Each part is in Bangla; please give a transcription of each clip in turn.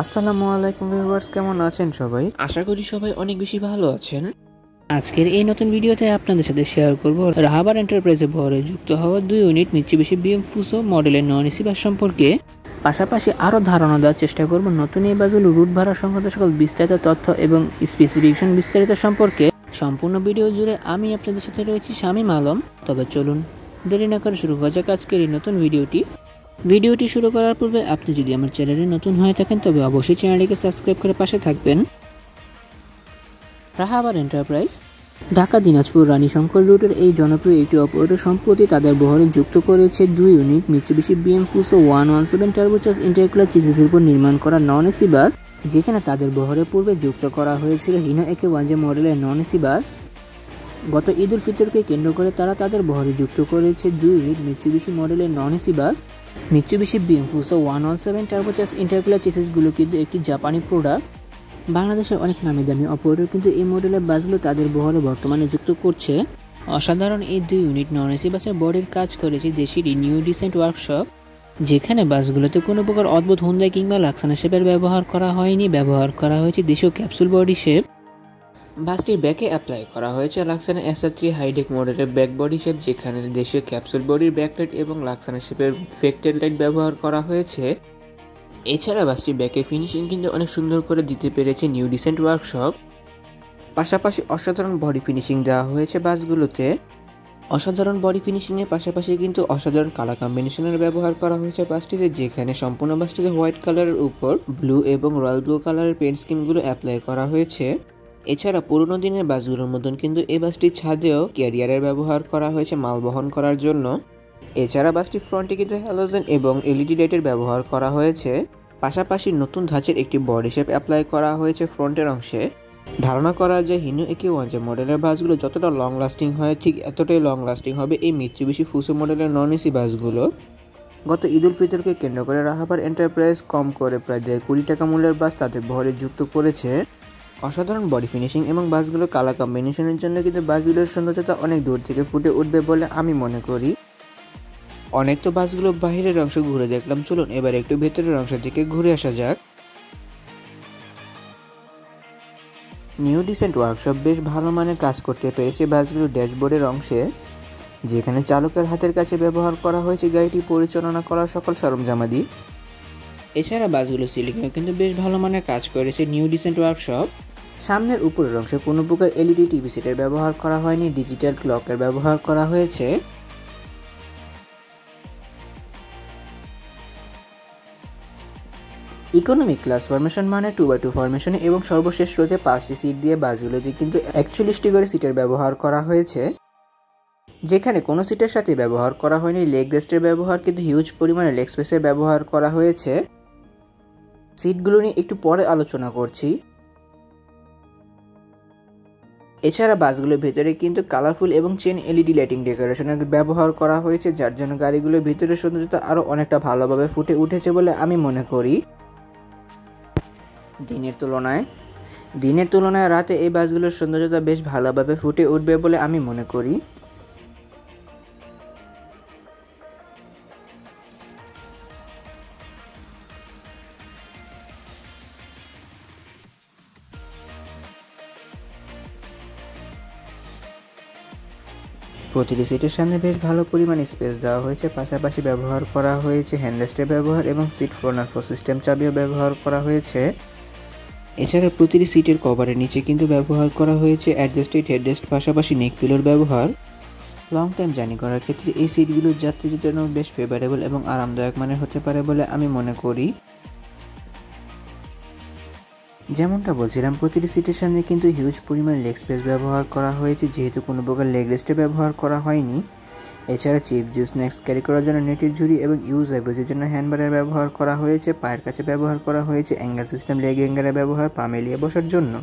আসসালামু আলাইকুম ভিউয়ার্স, কেমন আছেন সবাই? আশা করি সবাই অনেক বেশি ভালো আছেন। আজকের এই নতুন ভিডিওতে আপনাদের সাথে শেয়ার করব রাহাবার এন্টারপ্রাইজে ভরে যুক্ত হওয়া 2 ইউনিট মিৎসুবিশি বিএম ফুসো মডেলের নন এসি বাস সম্পর্কে। পাশাপাশি আরও ধারণা দেওয়ার চেষ্টা করব নতুন এই বাসগুলো রুট ভাড়া সংক্রান্ত সকল বিস্তারিত তথ্য এবং স্পেসিফিকেশন বিস্তারিত সম্পর্কে। সম্পূর্ণ ভিডিও জুড়ে আমি আপনাদের সাথে রয়েছি শামীম আলম। তবে চলুন দেরি না করে শুরু করা যাক আজকের এই নতুন ভিডিওটি শুরু করার পূর্বে আপনি যদি আমার চ্যানেলে নতুন হয়ে থাকেন তবে অবশ্যই চ্যানেলটিকে সাবস্ক্রাইব করে পাশে থাকবেন। রাহাবার এন্টারপ্রাইজ ঢাকা দিনাজপুর রানীশঙ্কর রুটের এই জনপ্রিয় একটি অপারেটর সম্প্রতি তাদের বহরে যুক্ত করেছে 2 unit Mitsubishi BM Fuso 117 turbocharge intercooler চেসিসের উপর নির্মাণ করা নন এসি বাস, যেখানে তাদের বহরে পূর্বে যুক্ত করা হয়েছিল হিনো একে 1 মডেলের নন এসি বাস। গত ঈদ উল ফিতরকে কেন্দ্র করে তারা তাদের বহরে যুক্ত করেছে 2 ইউনিট মিৎসুবিশি মডেলের non AC bus. Mitsubishi BM Fuso 117 turbocharge intercooler চেসিসগুলো কিন্তু একটি জাপানি প্রোডাক্ট। বাংলাদেশের অনেক নামি দামি অপারেটর কিন্তু এই মডেলের বাসগুলো তাদের বহরে বর্তমানে যুক্ত করছে। অসাধারণ এই 2 ইউনিট নন এসি বাসের বডির কাজ করেছে দেশের নিউ ডিসেন্ট ওয়ার্কশপ, যেখানে বাসগুলোতে কোনো প্রকার অদ্ভুত হুন্দাই কিংবা লাক্সানা শেপের ব্যবহার করা হয়নি। ব্যবহার করা হয়েছে দেশীয় ক্যাপসুল বডি শেপ। বাসটির ব্যাকে অ্যাপ্লাই করা হয়েছে লাক্সানা SR3 হাইডেক মডেলের ব্যাক বডি শেপ, যেখানে দেশীয় ক্যাপসুল বডির ব্যাকলাইট এবং লাক্সানা শেপের ফেক্টেড লাইট ব্যবহার করা হয়েছে। এছাড়া বাসটির ব্যাকের ফিনিশিং কিন্তু অনেক সুন্দর করে দিতে পেরেছে নিউ ডিসেন্ট ওয়ার্কশপ। পাশাপাশি অসাধারণ বডি ফিনিশিং দেওয়া হয়েছে বাসগুলোতে। অসাধারণ বডি ফিনিশিংয়ের পাশাপাশি কিন্তু অসাধারণ কালার কম্বিনেশনের ব্যবহার করা হয়েছে বাসটিতে, যেখানে সম্পূর্ণ বাসটিতে হোয়াইট কালারের উপর ব্লু এবং রয়্যাল ব্লু কালারের পেন্ট স্কিমগুলো অ্যাপ্লাই করা হয়েছে। এছাড়া পুরোনো দিনের বাসগুলোর মতন কিন্তু এই বাসটির ছাদেও ক্যারিয়ারের ব্যবহার করা হয়েছে মাল বহন করার জন্য। এছাড়া বাসটির ফ্রন্টে কিন্তু হ্যালোজেন এবং এলইডি লাইটের ব্যবহার করা হয়েছে। পাশাপাশি নতুন ধাঁচের একটি বডি শেপ অ্যাপ্লাই করা হয়েছে ফ্রন্টের অংশে। ধারণা করা যায় হিনো একে 1 মডেলের বাসগুলো যতটা লং লাস্টিং হয় ঠিক এতটাই লং লাস্টিং হবে এই মিৎসুবিশি ফুসো মডেলের নন এসি বাসগুলো। গত ঈদ উল ফিতরকে কেন্দ্র করে রাহাবার এন্টারপ্রাইজ কম করে প্রায় 1.5 কোটি টাকা মূল্যের বাস তাদের বহরে যুক্ত করেছে। অসাধারণ বডি ফিনিশিং এবং বাসগুলোর কালার কম্বিনেশনের জন্য কিন্তু বাসগুলোর সৌন্দর্যতা অনেক দূর থেকে ফুটে উঠবে বলে আমি মনে করি। অনেক তো বাসগুলো বাহিরের অংশ ঘুরে দেখলাম, চলুন এবার একটু ভেতরের অংশ থেকে ঘুরে আসা যাক। নিউ ডিসেন্ট ওয়ার্কশপ বেশ ভালো মানের কাজ করতে পেরেছে বাসগুলোর ড্যাশবোর্ডের অংশে, যেখানে চালকের হাতের কাছে ব্যবহার করা হয়েছে গাড়িটি পরিচালনা করার সকল সরঞ্জামাদি। এছাড়া বাসগুলো সিলিংয়েও কিন্তু বেশ ভালো মানের কাজ করেছে নিউ ডিসেন্ট ওয়ার্কশপ। সামনের উপরের অংশে কোনো প্রকার এলইডি টিভি সেটের ব্যবহার করা হয়নি, ডিজিটাল ক্লকের ব্যবহার করা হয়েছে। ইকোনমিক ক্লাস ফরমেশন মানে 2x2 ফরমেশনে এবং সর্বশেষ রোতে 5টি সিট দিয়ে বাসগুলোতে কিন্তু 41টি করে সিটের ব্যবহার করা হয়েছে, যেখানে কোনো সিটের সাথে ব্যবহার করা হয়নি লেগ রেস্টের ব্যবহার, কিন্তু হিউজ পরিমাণে লেগ স্পেসের ব্যবহার করা হয়েছে। সিটগুলো নিয়ে একটু পরে আলোচনা করছি। এছাড়া বাসগুলোর ভেতরে কিন্তু কালারফুল এবং চেন এলইডি লাইটিং ডেকোরেশনের ব্যবহার করা হয়েছে, যার জন্য গাড়িগুলোর ভিতরের সৌন্দর্যতা আরও অনেকটা ভালোভাবে ফুটে উঠেছে বলে আমি মনে করি। দিনের তুলনায় রাতে এই বাসগুলোর সৌন্দর্যতা বেশ ভালোভাবে ফুটে উঠবে বলে আমি মনে করি। প্রতিটি সিটের সামনে বেশ ভালো পরিমাণে স্পেস দেওয়া হয়েছে, পাশাপাশি ব্যবহার করা হয়েছে হ্যান্ডরেস্টের ব্যবহার এবং সিট ফোনার সিস্টেম চাবিও ব্যবহার করা হয়েছে। এছাড়া প্রতিটি সিটের কভারের নিচে কিন্তু ব্যবহার করা হয়েছে অ্যাডজাস্টেড হেডরেস্ট, পাশাপাশি নেক পিলোর ব্যবহার। লং টাইম জার্নি করার ক্ষেত্রে এই সিটগুলো যাত্রীদের জন্য বেশ ফেভারেবল এবং আরামদায়ক মানের হতে পারে বলে আমি মনে করি। যেমনটা বলছিলাম, প্রতিটি সিটের সামনে কিন্তু হিউজ পরিমাণ লেগ স্পেস ব্যবহার করা হয়েছে, যেহেতু কোনো প্রকার লেগ রেস্টে ব্যবহার করা হয়নি। এছাড়া চিপস জুস স্ন্যাক্স ক্যারি করার জন্য নেটের ঝুড়ি এবং ইউজ আইব্রোজের জন্য হ্যান্ডবারের ব্যবহার করা হয়েছে। পায়ের কাছে ব্যবহার করা হয়েছে অ্যাঙ্গেল সিস্টেম লেগ হ্যাঙ্গারের ব্যবহার পা মেলিয়ে বসার জন্য।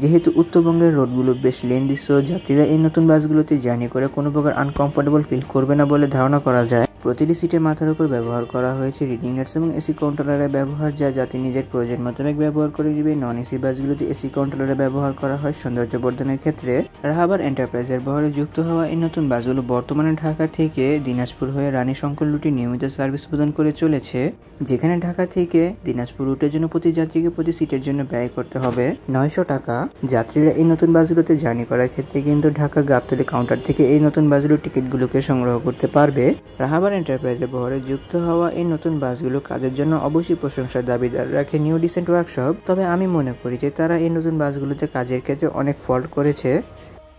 যেহেতু উত্তরবঙ্গের রোডগুলো বেশ লেন্দি, সো যাত্রীরা এই নতুন বাসগুলোতে জার্নি করে কোনো প্রকার আনকমফোর্টেবল ফিল করবে না বলে ধারণা করা যায়। প্রতিটি সিটের মাথার উপর ব্যবহার করা হয়েছে রিডিং লাইটস এবং এসি কন্ট্রোলারের ব্যবহার, যা যাত্রী নিজের প্রয়োজন মোতাবেক ব্যবহার করে দিবে। নন এসি বাসগুলোতে এসি কন্ট্রোলারের ব্যবহার করা হয় সৌন্দর্য বর্ধনের ক্ষেত্রে। রাহাবার এন্টারপ্রাইজের বহরে যুক্ত হওয়া এই নতুন বাসগুলো বর্তমানে ঢাকা থেকে দিনাজপুর হয়ে রানী শঙ্কর রুটে নিয়মিত সার্ভিস প্রদান করে চলেছে, যেখানে ঢাকা থেকে দিনাজপুর রুটের জন্য প্রতি যাত্রীকে প্রতি সিটের জন্য ব্যয় করতে হবে 900 টাকা। যাত্রীরা এই নতুন বাসগুলোতে জার্নি করার ক্ষেত্রে কিন্তু ঢাকার গাবতলী কাউন্টার থেকে এই নতুন বাসগুলোর টিকিটগুলোকে সংগ্রহ করতে পারবে। রাহাবার এন্টারপ্রাইজের বহরে যুক্ত হওয়া এই নতুন বাসগুলো কাজের জন্য অবশ্যই প্রশংসার দাবিদার রাখে নিউ ডিসেন্ট ওয়ার্কশপ। তবে আমি মনে করি যে তারা এই নতুন বাসগুলোতে কাজের ক্ষেত্রে অনেক ফল্ট করেছে।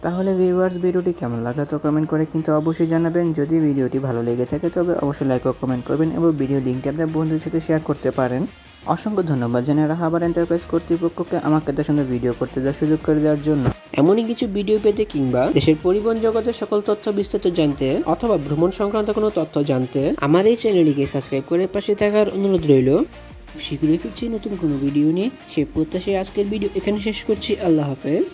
তাহলে ভিউয়ার্স, ভিডিওটি কেমন লাগলো তো কমেন্ট করে কিন্তু অবশ্যই জানাবেন। যদি ভিডিওটি ভালো লেগে থাকে তবে অবশ্যই লাইক ও কমেন্ট করবেন এবং ভিডিও লিঙ্কটি আপনার বন্ধুদের সাথে শেয়ার করতে পারেন। অসংখ্য ধন্যবাদ জানাই রাহাবার এন্টারপ্রাইজ কর্তৃপক্ষকে আমাকে এত সুন্দর ভিডিও করতে দেওয়ার সুযোগ করে দেওয়ার জন্য। এমনই কিছু ভিডিও পেতে কিংবা দেশের পরিবহন জগতের সকল তথ্য বিস্তারিত জানতে অথবা ভ্রমণ সংক্রান্ত কোনো তথ্য জানতে আমার এই চ্যানেলটিকে সাবস্ক্রাইব করে পাশে থাকার অনুরোধ রইল। শীঘ্রই ফিরছি নতুন কোনো ভিডিও নিয়ে। সে প্রত্যাশায় আজকের ভিডিও এখানে শেষ করছি। আল্লাহ হাফেজ।